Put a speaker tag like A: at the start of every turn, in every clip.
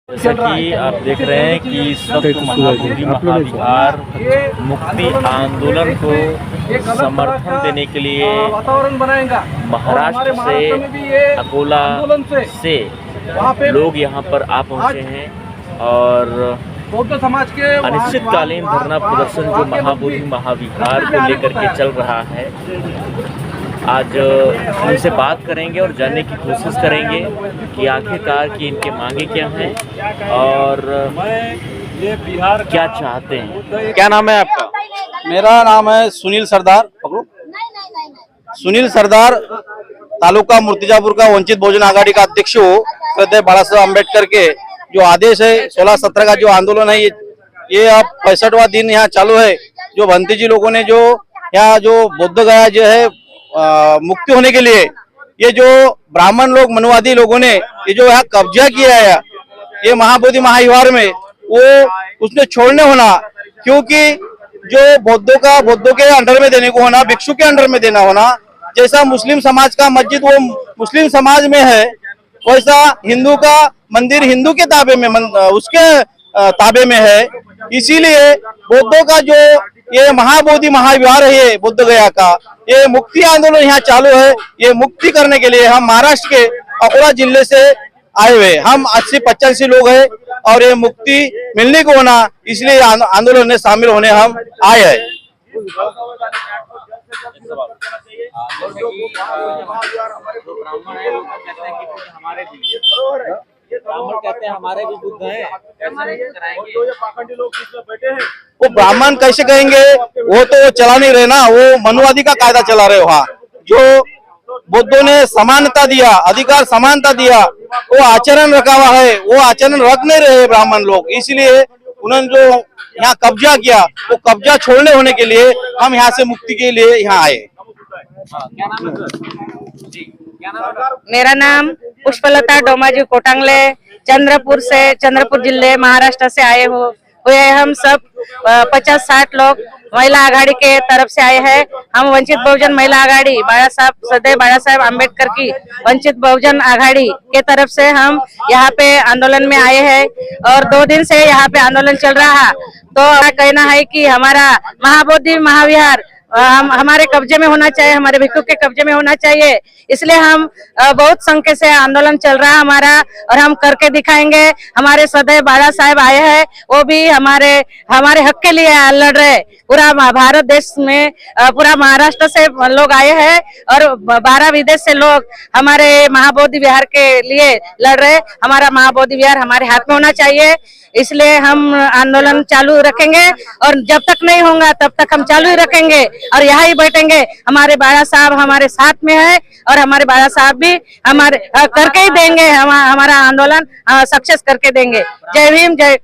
A: जैसा कि आप देख रहे हैं कि सप्त महाबोधि महाविहार मुक्ति आंदोलन को समर्थन देने के लिए महाराष्ट्र से अकोला से लोग यहां पर आ पहुंचे हैं और
B: बौद्ध समाज के
A: अनिश्चितकालीन धरना प्रदर्शन जो महाबोधि महाविहार को लेकर के चल रहा है, आज उनसे बात करेंगे और जानने की कोशिश करेंगे कि आखिरकार की इनके मांगे क्या हैं और क्या चाहते हैं। क्या नाम है आपका?
C: मेरा नाम है सुनील सरदार। पकड़ो। सुनील सरदार, तालुका मूर्तिजापुर का वंचित बहुजन आघाड़ी का अध्यक्ष हो। श्रद्धेय बाला साहब अम्बेडकर के जो आदेश है 16-17 का जो आंदोलन है, ये अब 65वां दिन यहाँ चालू है। जो भंती जी लोगों ने जो यहाँ जो बोध गया जो है मुक्ति होने के लिए, ये जो ब्राह्मण लोग मनुवादी लोगों ने ये जो यहाँ कब्जा किया है ये महाबोधि महाविहार में, वो उसने छोड़ने होना, क्योंकि जो बौद्धों के अंडर में देने को होना, भिक्षु के अंडर में देना होना। जैसा मुस्लिम समाज का मस्जिद वो मुस्लिम समाज में है, वैसा हिंदू का मंदिर हिंदू के ताबे में उसके ताबे में है। इसीलिए बौद्धों का जो ये महाबोधि महाविहार है, ये बुद्ध गया का ये मुक्ति आंदोलन यहाँ चालू है। ये मुक्ति करने के लिए हम महाराष्ट्र के अकोला जिले से आए हुए, हम 80-85 लोग हैं और ये मुक्ति मिलने को होना, इसलिए आंदोलन में शामिल होने हम आए हैं।
A: ब्राह्मण कहते हैं हमारे भी बुद्ध हैं,
C: वो ब्राह्मण कैसे कहेंगे? वो तो चला नहीं रहे ना, वो मनुवादी का कायदा चला रहे। वहाँ जो बुद्धों ने समानता दिया, अधिकार समानता दिया, वो आचरण रखा हुआ है, वो आचरण रख नहीं रहे ब्राह्मण लोग। इसलिए उन्होंने जो यहाँ कब्जा किया, वो कब्जा छोड़ने होने के लिए हम यहाँ से मुक्ति के लिए यहाँ आए।
D: मेरा नाम पुष्पलता डोमाजी कोटांगले, चंद्रपुर जिले महाराष्ट्र से आए हुए हम सब 50-60 लोग महिला आघाड़ी के तरफ से आए हैं। हम वंचित बहुजन महिला आघाड़ी सदैव बाला साहब अम्बेडकर की वंचित बहुजन आघाड़ी के तरफ से हम यहाँ पे आंदोलन में आए हैं और 2 दिन से यहाँ पे आंदोलन चल रहा है। तो कहना है कि हमारा महाबोधि महाविहार हमारे कब्जे में होना चाहिए, हमारे भिक्षु के कब्जे में होना चाहिए। इसलिए हम बहुत संख्या से आंदोलन चल रहा है हमारा और हम करके दिखाएंगे। हमारे सदैव बाला साहब आए हैं, वो भी हमारे हक के लिए लड़ रहे। पूरा भारत देश में पूरा महाराष्ट्र से लोग आए हैं और 12 विदेश से लोग हमारे महाबोधि विहार के लिए लड़ रहे। हमारा महाबोधि विहार हमारे हाथ में होना चाहिए, इसलिए हम आंदोलन चालू रखेंगे और जब तक नहीं होगा तब तक हम चालू ही रखेंगे और यहाँ ही बैठेंगे। हमारे बाला साहब हमारे साथ में है और हमारे बाला साहब भी हमारे करके ही देंगे, हमारा आंदोलन सक्सेस करके देंगे। जय भीम। जय।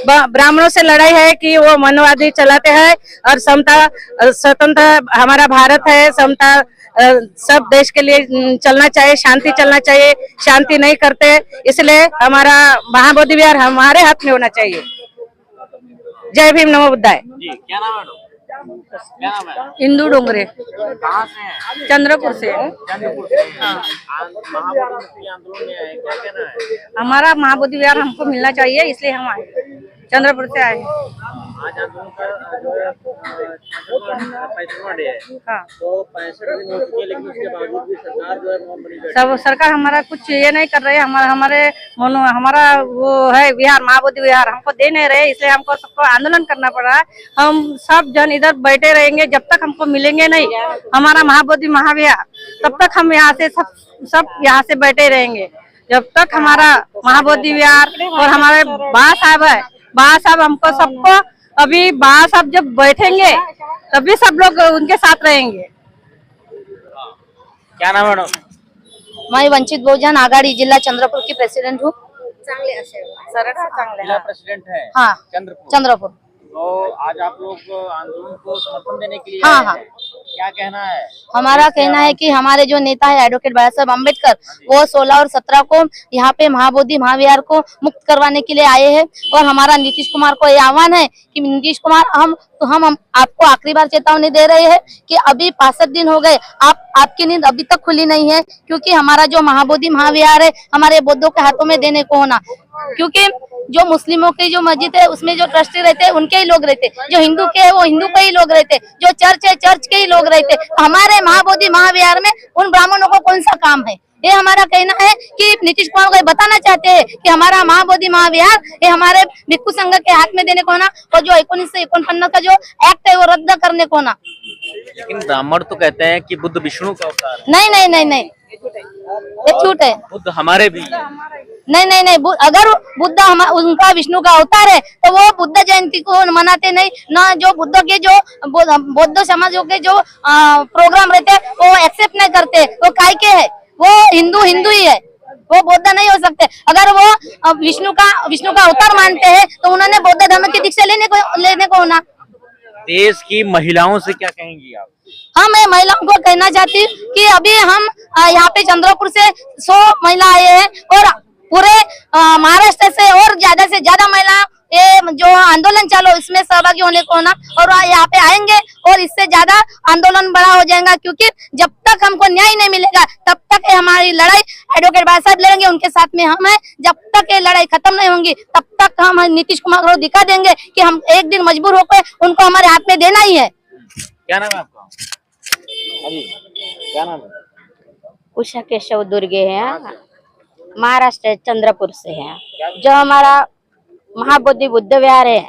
D: ब्राह्मणों से लड़ाई है कि वो मनवादी चलाते हैं और समता स्वतंत्र हमारा भारत है, समता सब देश के लिए चलना चाहिए, शांति चलना चाहिए, शांति नहीं करते, इसलिए हमारा महाबोधि विहार हमारे हाथ में होना चाहिए। जय भीम। नमो बुद्धाय।
A: क्या नाम है? क्या नाम है?
D: इंदू डोंगरे।
A: कहाँ से हैं?
D: चंद्रपुर से।
A: हाँ। महाबोधि आंदोलन में आए, क्या कहना है?
D: हमारा महाबोधि विहार हमको मिलना चाहिए, इसलिए हम आए, चंद्रपुर से आए।
A: आज आंदोलन का जो है 65वां डे है।
D: हाँ।
A: तो 65 दिन हो चुके हैं, लेकिन उसके बावजूद भी सरकार जो है मौन बनी बैठी है।
D: सब सरकार हमारा कुछ ये नहीं कर रहे। हमारा वो है विहार, महाबोधि विहार हमको दे नहीं रहे, इसलिए हमको सबको आंदोलन करना पड़ रहा है। हम सब जन इधर बैठे रहेंगे जब तक हमको मिलेंगे नहीं हमारा महाबोधि महाविहार, तब तक हम यहाँ से सब यहाँ से बैठे रहेंगे जब तक हमारा महाबोधि विहार और हमारे बाला साहब है। बाला साहब हमको सबको अभी बाला साहब जब बैठेंगे तभी सब लोग उनके साथ रहेंगे।
A: क्या नाम है मैडम?
E: मैं वंचित बहुजन आघाड़ी जिला चंद्रपुर की प्रेसिडेंट हूँ।
A: जिला प्रेसिडेंट है।
E: हाँ,
A: चंद्रपुर।
E: चंद्रपुर।
A: तो आज आप लोग आंदोलन को समर्थन देने के लिए
E: हाँ
A: आए
E: हाँ
A: हैं। क्या कहना है?
E: हमारा कहना है कि हमारे जो नेता है एडवोकेट बाबा साहब अम्बेडकर, वो 16 और 17 को यहाँ पे महाबोधि महाविहार को मुक्त करवाने के लिए आए हैं। और हमारा नीतीश कुमार को ये आह्वान है कि नीतीश कुमार हम आपको आखिरी बार चेतावनी दे रहे हैं कि अभी 65 दिन हो गए, आपकी नींद अभी तक खुली नहीं है, क्योंकि हमारा जो महाबोधि महाविहार है हमारे बौद्धों के हाथों में देने को होना, क्योंकि जो मुस्लिमों की जो मस्जिद है उसमें जो ट्रस्टी रहते हैं उनके ही लोग रहते, जो हिंदू के है वो हिंदू के ही लोग रहते, जो चर्च है चर्च के ही लोग रहते। हमारे महाबोधि महाविहार में उन ब्राह्मणों को कौन सा काम है? ये हमारा कहना है कि नीतीश कुमार को बताना चाहते हैं कि हमारा महाबोधि महाविहार ये हमारे भिक्षु संघ के हाथ में देने को ना, और जो 1949 का जो एक्ट है वो रद्द करने को ना।
A: लेकिन ब्राह्मण तो कहते हैं कि बुद्ध विष्णु का अवतार है।
E: नहीं नहीं नहीं नहीं, ये झूठ है।
A: बुद्ध हमारे भी
E: नहीं नहीं नहीं, अगर बुद्ध उनका विष्णु का अवतार है तो वो बुद्ध जयंती को मनाते नहीं ना, जो बुद्ध के जो बौद्ध समाजों के जो प्रोग्राम रहते हैं वो एक्सेप्ट नहीं करते। वो काय के है? वो हिंदू ही है, वो बौद्ध नहीं हो सकते। अगर वो विष्णु का अवतार मानते हैं तो उन्होंने बौद्ध धर्म की दीक्षा लेने को होना।
A: देश की महिलाओं से क्या कहेंगी आप?
E: मैं महिलाओं को कहना चाहती हूँ कि अभी हम यहाँ पे चंद्रपुर से 100 महिला आए हैं और पूरे महाराष्ट्र से और ज्यादा से ज्यादा महिला ये जो आंदोलन चालू इसमें सहभागी होने को होना, और यहाँ पे आएंगे और इससे ज्यादा आंदोलन बड़ा हो जाएगा, क्योंकि जब तक हमको न्याय नहीं मिलेगा तब तक हमारी लड़ाई एडवोकेट बाबा साहब लड़ेंगे, उनके साथ में हम हैं। जब तक ये लड़ाई खत्म नहीं होंगी तब तक हम नीतीश कुमार को दिखा देंगे कि हम एक दिन मजबूर होकर उनको हमारे हाथ में देना ही है।
A: क्या नाम है आपका? अभी क्या नाम है?
D: उषा केशव दुर्गे है, महाराष्ट्र चंद्रपुर से है। जो हमारा महाबोधि बुद्ध विहार है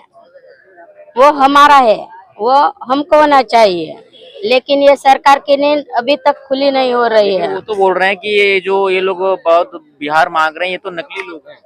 D: वो हमारा है, वो हमको होना चाहिए, लेकिन ये सरकार की नींद अभी तक खुली नहीं हो रही है।
A: वो तो बोल रहे हैं कि ये लोग बहुत बिहार मांग रहे हैं, ये तो नकली लोग हैं।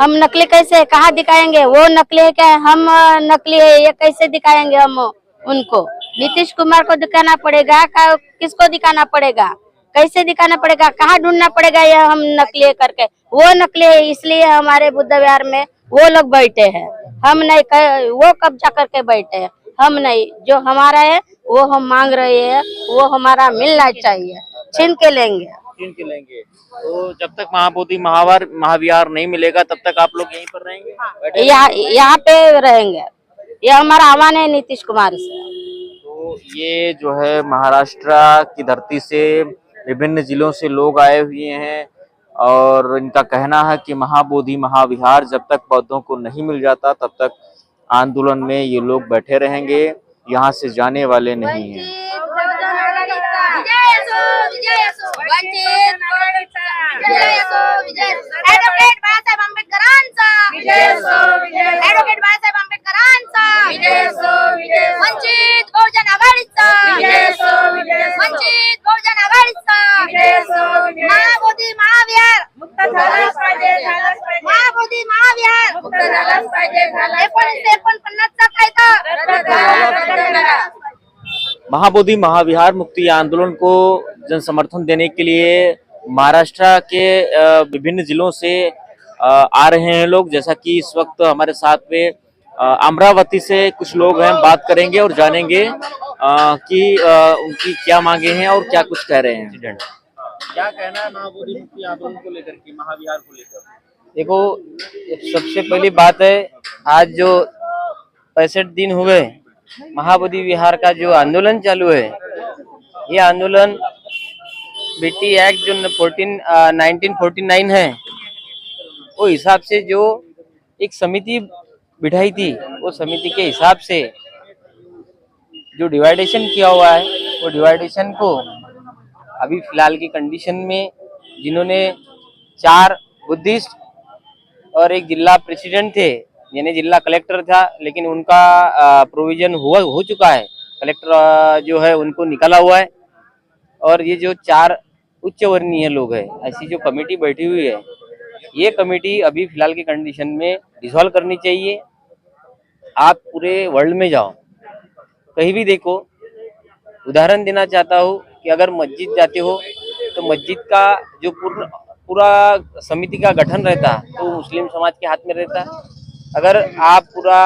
D: हम नकली कैसे कहाँ दिखाएंगे? वो नकली है क्या? हम नकली है ये कैसे दिखाएंगे? हम उनको नीतीश कुमार को दिखाना पड़ेगा, किसको दिखाना पड़ेगा, कैसे दिखाना पड़ेगा, कहाँ ढूंढना पड़ेगा ये हम नकली है करके? वो नकली है इसलिए हमारे बुद्ध विहार में वो लोग बैठे हैं, हम नहीं, वो कब्जा करके बैठे हैं, हम नहीं। जो हमारा है वो हम मांग रहे हैं, वो हमारा मिलना चाहिए, छीन के लेंगे।
A: तो जब तक महाबोधि महाविहार नहीं मिलेगा तब तक आप लोग यहीं पर रहेंगे?
D: यहाँ पे रहेंगे, ये हमारा आह्वान है नीतीश कुमार से।
A: तो ये जो है महाराष्ट्र की धरती से विभिन्न जिलों से लोग आए हुए हैं और इनका कहना है कि महाबोधि महाविहार जब तक बौद्धों को नहीं मिल जाता तब तक आंदोलन में ये लोग बैठे रहेंगे, यहाँ से जाने वाले नहीं हैं।
E: एडवोकेट बाळासाहेब आंबेडकरांचा एडवोकेट बाळासाहेब आंबेडकरांचा वंचित बहुजन आघाडीचा वंचित बहुजन आघाडीचा महाबोधी महाविहार मुक्त झालाच पाहिजे महाबोधी महाविहार मुक्त झालाच पाहिजे 1949 चा कायदा रद्द करा।
A: महाबोधि महाविहार मुक्ति आंदोलन को जन समर्थन देने के लिए महाराष्ट्र के विभिन्न जिलों से आ रहे हैं लोग। जैसा कि इस वक्त हमारे साथ में अमरावती से कुछ लोग हैं, बात करेंगे और जानेंगे कि उनकी क्या मांगे हैं और क्या कुछ कह रहे हैं। क्या कहना है महाबोधि मुक्ति आंदोलन को लेकर के, महाविहार को लेकर?
F: देखो, सबसे पहली बात है, आज जो 65 दिन हुए महाबोधि विहार का जो आंदोलन चालू है, ये आंदोलन बीटी एक्ट जो 1949 है वो हिसाब से जो एक समिति बिठाई थी, वो समिति के हिसाब से जो डिवाइडेशन किया हुआ है वो डिवाइडेशन को अभी फिलहाल की कंडीशन में जिन्होंने 4 बुद्धिस्ट और एक जिला प्रेसिडेंट थे, यानी जिला कलेक्टर था, लेकिन उनका प्रोविजन हो चुका है, कलेक्टर जो है उनको निकाला हुआ है, और ये जो 4 उच्च वर्णीय लोग हैं, ऐसी जो कमेटी बैठी हुई है, ये कमेटी अभी फिलहाल की कंडीशन में डिसॉल्व करनी चाहिए। आप पूरे वर्ल्ड में जाओ, कहीं भी देखो, उदाहरण देना चाहता हूँ कि अगर मस्जिद जाते हो तो मस्जिद का जो पूरा समिति का गठन रहता तो मुस्लिम समाज के हाथ में रहता। अगर आप पूरा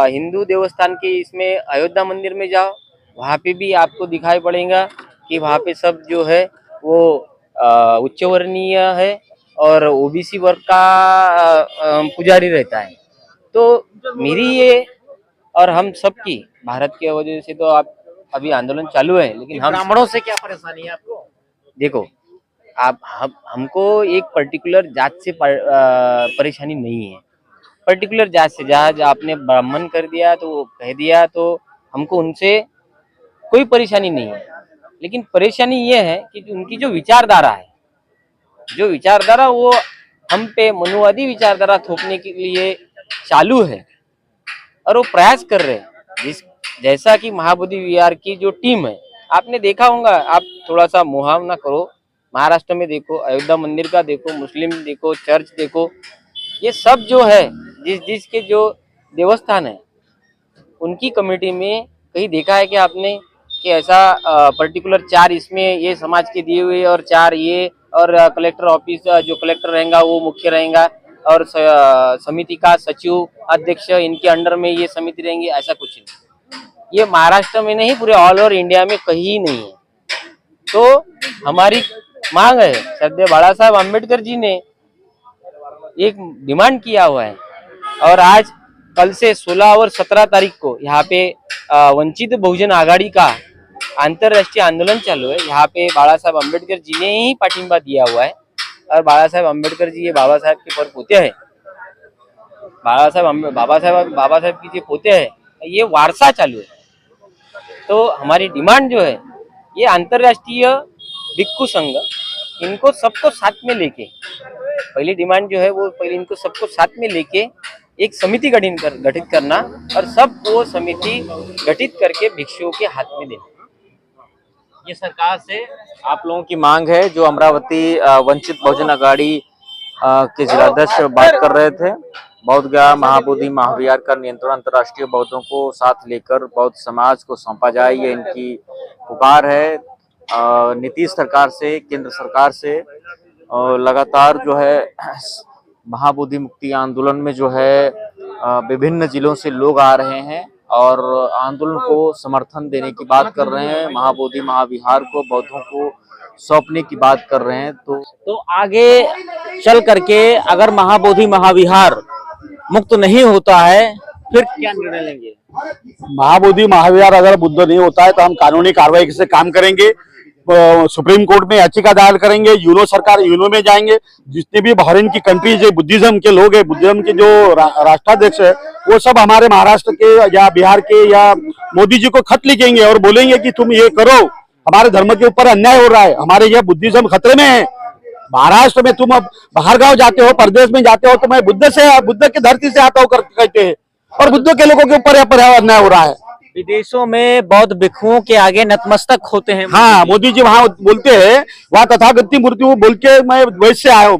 F: हिंदू देवस्थान के इसमें अयोध्या मंदिर में जाओ वहाँ पे भी आपको दिखाई पड़ेगा कि वहाँ पे सब जो है वो उच्च वर्णीय है और ओबीसी वर्ग का पुजारी रहता है। तो मेरी ये और हम सबकी भारत की वजह से तो आप अभी आंदोलन चालू है, लेकिन हम
A: ब्राह्मणों से क्या परेशानी है आपको?
F: देखो, आप हमको एक पर्टिकुलर जात से परेशानी नहीं है। पर्टिकुलर जात से, जहाँ आपने ब्राह्मण कर दिया तो कह दिया तो हमको उनसे कोई परेशानी नहीं है। लेकिन परेशानी ये है कि उनकी जो विचारधारा है, वो हम पे मनुवादी विचारधारा थोपने के लिए चालू है और वो प्रयास कर रहे हैं। जैसा कि महाबोधि विहार की जो टीम है, आपने देखा होगा, आप थोड़ा सा मुहावना करो, महाराष्ट्र में देखो, अयोध्या मंदिर का देखो, मुस्लिम देखो, चर्च देखो, ये सब जो है जिसके जो देवस्थान है उनकी कमेटी में कहीं देखा है कि आपने कि ऐसा पर्टिकुलर 4 इसमें ये समाज के दिए हुए और 4 ये, और कलेक्टर ऑफिस जो कलेक्टर रहेगा वो मुख्य रहेगा और समिति का सचिव अध्यक्ष इनके अंडर में ये समिति रहेंगी, ऐसा कुछ नहीं। ये महाराष्ट्र में नहीं, पूरे ऑल ओवर इंडिया में कहीं नहीं है। तो हमारी मांग है, श्रद्धेय बाला साहेब अम्बेडकर जी ने एक डिमांड किया हुआ है और आज कल से 16 और 17 तारीख को यहाँ पे वंचित बहुजन आघाड़ी का अंतरराष्ट्रीय आंदोलन चालू है। यहाँ पे बाला साहेब अम्बेडकर जी ने ही पाठिंबा दिया हुआ है और बाला साहेब अम्बेडकर जी ये बाबा साहेब के पर पोते हैं। बाबा साहेब की जो पोते हैं, ये वारसा चालू है। तो हमारी डिमांड जो है, ये अंतरराष्ट्रीय भिक्षु संघ इनको सबको साथ में लेके, पहली डिमांड जो है वो पहले इनको सबको साथ में लेके एक समिति गठित करना और सब वो समिति गठित करके भिक्षुओं के हाथ में देना।
A: ये सरकार से आप लोगों की मांग है। जो अमरावती वंचित बहुजन आघाड़ी के जिलाध्यक्ष बात कर रहे थे, बौद्ध गया महाबोधि महाविहार का नियंत्रण अंतर्राष्ट्रीय बौद्धों को साथ लेकर बौद्ध समाज को सौंपा जाए, ये इनकी पुकार है। नीतीश सरकार से, केंद्र सरकार से लगातार जो है महाबोधि मुक्ति आंदोलन में जो है विभिन्न जिलों से लोग आ रहे हैं और आंदोलन को समर्थन देने की बात कर रहे हैं। महाबोधि महाविहार को बौद्धों को सौंपने की बात कर रहे हैं। तो आगे चल करके अगर महाबोधि महाविहार मुक्त नहीं होता है फिर क्या निर्णय लेंगे?
C: महाबोधि महाविहार अगर बुद्ध नहीं होता है तो हम कानूनी कार्रवाई से काम करेंगे, सुप्रीम कोर्ट में याचिका दायर करेंगे, यूनो में जाएंगे। जितने भी फॉरेन की कंट्रीज है, बुद्धिज्म के लोग है, बुद्धिज्म के जो राष्ट्राध्यक्ष है, वो सब हमारे महाराष्ट्र के या बिहार के या मोदी जी को खत लिखेंगे और बोलेंगे कि तुम ये करो, हमारे धर्म के ऊपर अन्याय हो रहा है, हमारे यह बुद्धिज्म खतरे में है। महाराष्ट्र में तुम अब बाहर गाँव जाते हो, प्रदेश में जाते हो तो मैं बुद्ध की धरती से आता हूँ कहते हैं और बुद्ध के लोगों के ऊपर अन्याय हो रहा है।
A: विदेशों में बौद्ध भिक्षुओं के आगे नतमस्तक होते हैं।
C: हाँ, मोदी जी वहाँ बोलते हैं, वहाँ तथागति मूर्ति बोल के मैं वैश्य से आया हूँ,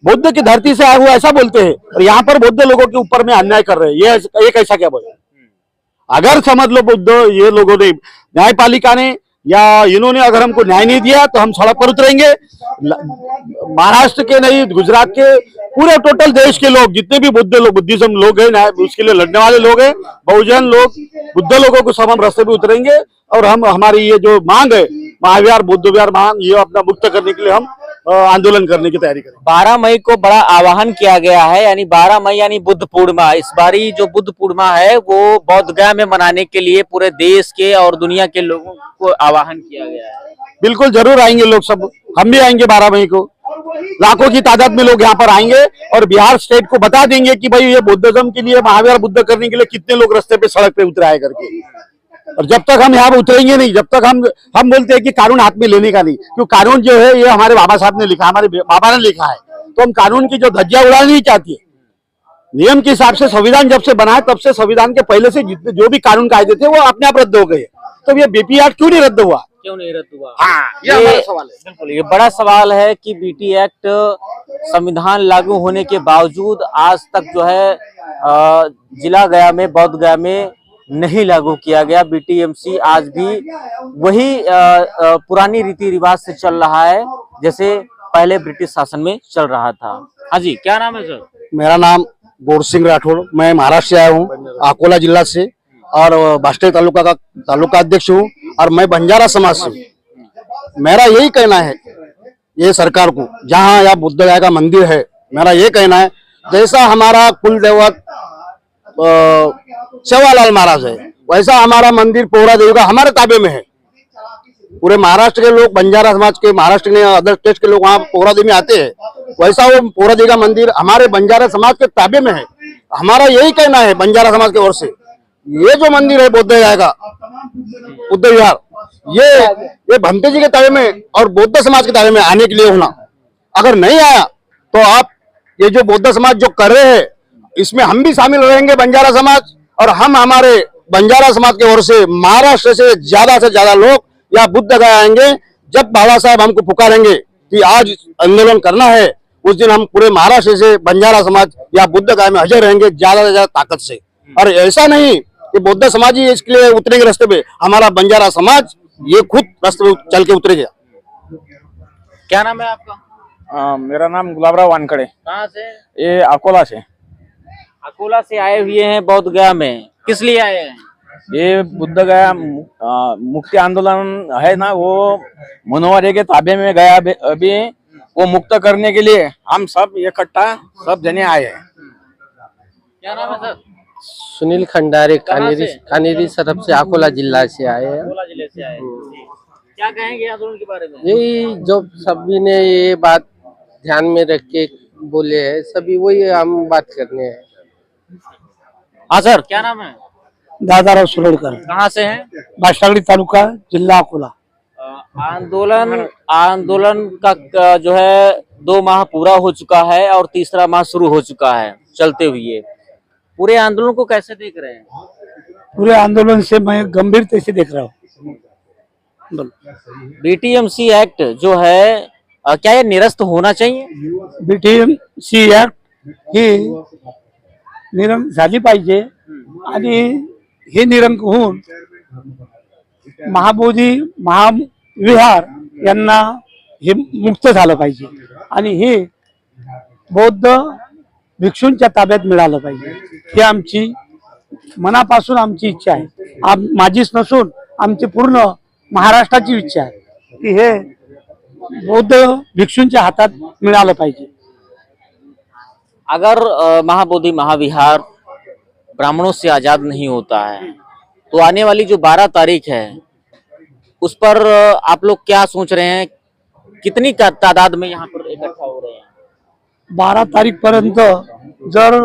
C: बुद्ध की धरती से आया हुआ, ऐसा बोलते हैं। और यहाँ पर बौद्ध लोगों के ऊपर में अन्याय कर रहे हैं, ये कैसा क्या बोले? अगर समझ लो बुद्ध ये लोगों ने, न्यायपालिका ने या इन्होंने अगर हमको न्याय नहीं दिया तो हम सड़क पर उतरेंगे। महाराष्ट्र के नहीं, गुजरात के, पूरे टोटल देश के लोग, जितने भी बुद्धिज्म लोग हैं, उसके लिए लड़ने वाले लोग हैं, बहुजन लोग, बुद्ध लोगों को सब हम रास्ते पे उतरेंगे और हम हमारी ये जो मांग है महाविहार बुद्ध विहार मांग, ये अपना मुक्त करने के लिए हम आंदोलन करने की तैयारी करें।
A: 12 मई को बड़ा आह्वान किया गया है, यानी 12 मई यानी बुद्ध पूर्णिमा। इस बारी जो बुद्ध पूर्णिमा है वो बौद्ध गया में मनाने के लिए पूरे देश के और दुनिया के लोगों को आह्वान किया गया है।
C: बिल्कुल जरूर आएंगे लोग, सब हम भी आएंगे 12 मई को। लाखों की तादाद में लोग यहाँ पर आएंगे और बिहार स्टेट को बता देंगे कि भाई ये बुद्धिज्म के लिए, महाविहार बुद्ध करने के लिए कितने लोग रास्ते पे सड़क पे उतराए करके। और जब तक हम यहाँ पर उतरेंगे नहीं, जब तक हम बोलते हैं कि कानून हाथ में लेने का नहीं, क्योंकि कानून जो है ये हमारे बाबा साहब ने लिखा, हमारे बाबा ने लिखा है, तो हम कानून की जो धज्जियां उड़ानी नहीं चाहती है। नियम के हिसाब से संविधान जब से बना है तब से संविधान के पहले से जितने जो भी कानून कायदे थे वो अपने आप रद्द हो गए। तो ये बीपी एक्ट क्यों नहीं रद्द हुआ?
A: क्यों नहीं रद्द हुआ?
C: हाँ, ये हमारा सवाल है।
A: बिल्कुल, ये बड़ा सवाल है कि बीटी एक्ट संविधान लागू होने के बावजूद आज तक जो है जिला गया में, बौद्ध गया में नहीं लागू किया गया। बीटीएमसी आज भी वही पुरानी रीति रिवाज से चल रहा है जैसे पहले ब्रिटिश शासन में चल रहा था। हाँ जी, क्या नाम है सर?
C: मेरा नाम गोड़ सिंह राठौड़, मैं महाराष्ट्र से आया हूँ, अकोला जिला से। और बास्टे तालुका का तालुका अध्यक्ष हूँ और मैं बंजारा समाज से हूँ। मेरा यही कहना है ये सरकार को, जहाँ यहाँ बुद्ध गया का मंदिर है, मेरा ये कहना है जैसा हमारा कुल देवत सेवालाल महाराज है वैसा हमारा मंदिर पोहरा देवी का हमारे ताबे में है। पूरे महाराष्ट्र के लोग, बंजारा समाज के, महाराष्ट्र के अदर स्टेट के लोग वहाँ पोहरा देवी में आते हैं, वैसा वो पोहरा देवी का मंदिर हमारे बंजारा समाज के ताबे में है। हमारा यही कहना है बंजारा समाज की ओर से, ये जो मंदिर है बौद्ध गया का बुद्ध विहार, ये भंते जी के ताबे में और बौद्ध समाज के ताबे में आने के लिए होना। अगर नहीं आया तो आप ये जो बौद्ध समाज जो कर रहे हैं इसमें हम भी शामिल रहेंगे बंजारा समाज, और हम हमारे बंजारा समाज की ओर से महाराष्ट्र से ज्यादा लोग या बुद्ध गया आएंगे। जब बाबा साहब हमको पुकारेंगे कि आज आंदोलन करना है, उस दिन हम पूरे महाराष्ट्र से बंजारा समाज या बुद्ध गया में हाजिर रहेंगे ज्यादा से ज्यादा ताकत से। और ऐसा नहीं कि बौद्ध समाज ही इसके लिए उतरेंगे रास्ते पे, हमारा बंजारा समाज ये खुद रास्ते पे चल के उतरेगा।
A: क्या नाम है आपका?
B: मेरा नाम गुलाबराव वानखड़े।
A: कहाँ से?
B: ये अकोला से।
A: अकोला से आए हुए हैं बौद्ध गया में, किस लिए आए हैं?
B: ये बुद्ध गया मुक्ति आंदोलन है ना, वो मनोहर के ताबे में गया अभी, वो मुक्त करने के लिए हम सब इकट्ठा सब जने आए हैं।
A: क्या नाम है सर?
G: सुनील खंडारे
A: कहाँ से?
G: कानेरी सरफ से अकोला जिला से आए हैं।
A: अकोला जिले से आए हैं। क्या कहेंगे आंदोलन के बारे में?
G: यही जो सभी ने ये बात ध्यान में रख के बोले हैं, सभी वही हम बात करने हैं।
A: हाँ सर, क्या नाम है?
C: दादाराव सुरेडकर,
A: कहाँ से हैं?
C: बास्टागड़ी तालुका, जिला अकोला।
A: आंदोलन का जो है 2 माह पूरा हो चुका है और तीसरा माह शुरू हो चुका है चलते हुए। पूरे आंदोलन को कैसे देख रहे हैं?
C: पूरे आंदोलन से मैं गंभीरता से देख रहा हूँ।
A: बीटीएमसी एक्ट जो है क्या ये निरस्त होना चाहिए?
C: बीटीएमसी एक्ट ही निरंक झाली पाहिजे आणि हे निरंक होऊन महाबोधी महाविहार यांना हे मुक्त झालं पाहिजे आणि हे बौद्ध भिक्षूंच्या ताब्यात मिळालं पाहिजे, ही आमची मनापासून आमची इच्छा आहे। माझीच नसून आमची पूर्ण महाराष्ट्राची इच्छा आहे की हे बौद्ध भिक्षूंच्या हातात मिळालं पाहिजे।
A: अगर महाबोधि महाविहार ब्राह्मणों से आजाद नहीं होता है तो आने वाली जो 12 तारीख है उस पर आप लोग क्या सोच रहे हैं? कितनी तादाद में यहाँ पर इकट्ठा हो रहे हैं?
C: 12 तारीख पर्यंत जर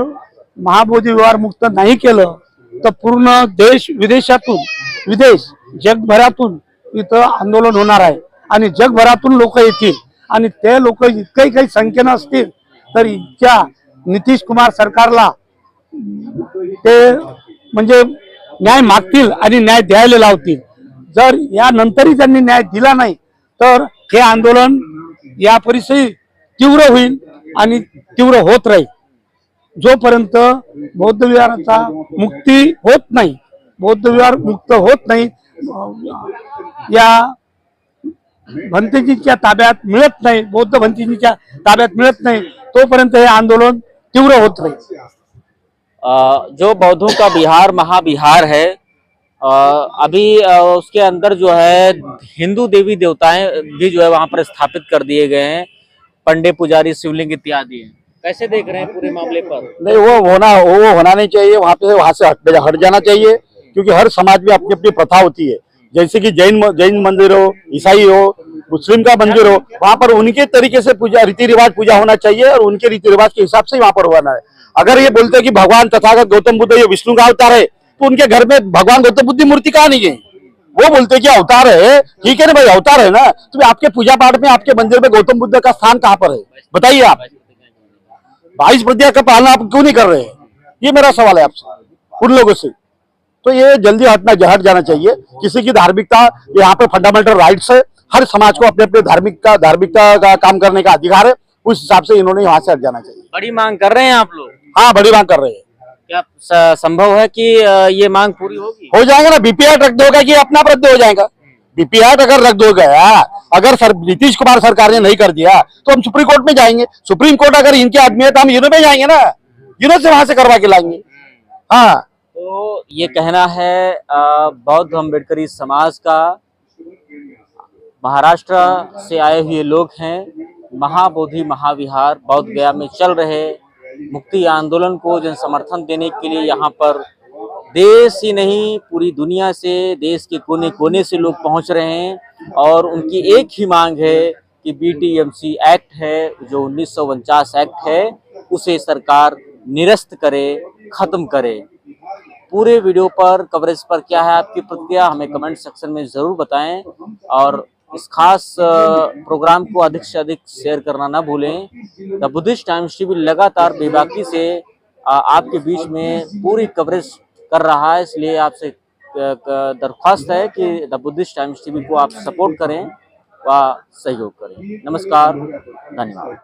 C: महाबोधी विहार मुक्त नाही केलं तर पूर्ण देश विदेशातून जगभरातून इथं आंदोलन होणार आहे आणि जगभरातून लोक येतील आणि ते लोक इतकही काही संख्येनं असतील तर इतक्या नितीश कुमार सरकारला ते म्हणजे न्याय मागतील आणि न्याय द्यायला लावतील। जर यानंतरही त्यांनी न्याय दिला नाही तर हे आंदोलन या परिस्थिती तीव्र होईल आणि तीव्र होत राहील। जोपर्यंत बौद्ध विहाराचा मुक्ती होत नाही, बौद्ध विहार मुक्त होत नाही, या भंतेजींच्या ताब्यात मिळत नाही, बौद्ध भंतेजींच्या ताब्यात मिळत नाही, तोपर्यंत हे आंदोलन तीव्र होत राहील।
A: जो बौद्धों का बिहार महाविहार है अभी उसके अंदर जो है हिंदू देवी देवताएं भी जो है वहां पर स्थापित कर दिए गए हैं, पंडे पुजारी शिवलिंग इत्यादि। कैसे देख रहे हैं पूरे मामले पर?
C: नहीं, वो होना नहीं चाहिए, वहाँ से हट जाना चाहिए, क्योंकि हर समाज में अपनी अपनी प्रथा होती है। जैसे कि जैन मंदिर हो, ईसाई हो, मुस्लिम का मंदिर हो, वहाँ पर उनके तरीके से पूजा रीति रिवाज पूजा होना चाहिए और उनके रीति रिवाज के हिसाब से वहाँ पर होना है। अगर ये बोलते हैं कि भगवान तथागत गौतम बुद्ध ये विष्णु का अवतार है तो उनके घर में भगवान गौतम बुद्ध की मूर्ति कहाँ नहीं है? वो बोलते हैं कि अवतार है, ठीक है ना भाई, अवतार है ना, तो आपके पूजा पाठ में आपके मंदिर में गौतम बुद्ध का स्थान कहाँ पर है बताइए आप? 22 प्रतिज्ञा का पालन आप क्यों नहीं कर रहे हैं? ये मेरा सवाल है आपसे उन लोगों से। तो ये जल्दी हट जाना चाहिए। किसी की धार्मिकता, यहाँ पे फंडामेंटल राइट्स है, हर समाज को अपने अपने धार्मिकता का काम करने का अधिकार है, उस हिसाब से इन्होंने यहाँ से हट जाना चाहिए।
A: बड़ी मांग कर रहे हैं आप लोग?
C: हाँ, बड़ी मांग कर रहे हैं।
A: क्या संभव है कि ये मांग पूरी होगी?
C: हो जाएगा ना, बीपी एक्ट रख दोगे कि अपना रद्द हो जाएगा। बीपी एक्ट अगर रद्द हो गया, अगर नीतीश कुमार सरकार ने नहीं कर दिया तो हम सुप्रीम कोर्ट में जाएंगे। सुप्रीम कोर्ट अगर इनके आदमी है तो हम यूनो में जाएंगे ना, यूनो से वहां से करवा के लाएंगे। हाँ,
A: तो
H: तो ये कहना है बौद्ध अम्बेडकरी समाज का। महाराष्ट्र से आए हुए लोग हैं। महाबोधि महाविहार बौद्ध गया में चल रहे मुक्ति आंदोलन को जन समर्थन देने के लिए यहाँ पर देश ही नहीं पूरी दुनिया से, देश के कोने कोने से लोग पहुँच रहे हैं। और उनकी एक ही मांग है कि BTMC एक्ट है, जो 1949 एक्ट है, उसे सरकार निरस्त करे, खत्म करे। पूरे वीडियो पर कवरेज पर क्या है आपकी प्रतिक्रिया, हमें कमेंट सेक्शन में ज़रूर बताएं। और इस खास प्रोग्राम को अधिक से अधिक शेयर करना ना भूलें। द बुद्धिस्ट टाइम्स टीवी लगातार बेबाकी से आपके बीच में पूरी कवरेज कर रहा है, इसलिए आपसे दरख्वास्त है कि द बुद्धिस्ट टाइम्स टीवी को आप सपोर्ट करें व सहयोग करें। नमस्कार, धन्यवाद।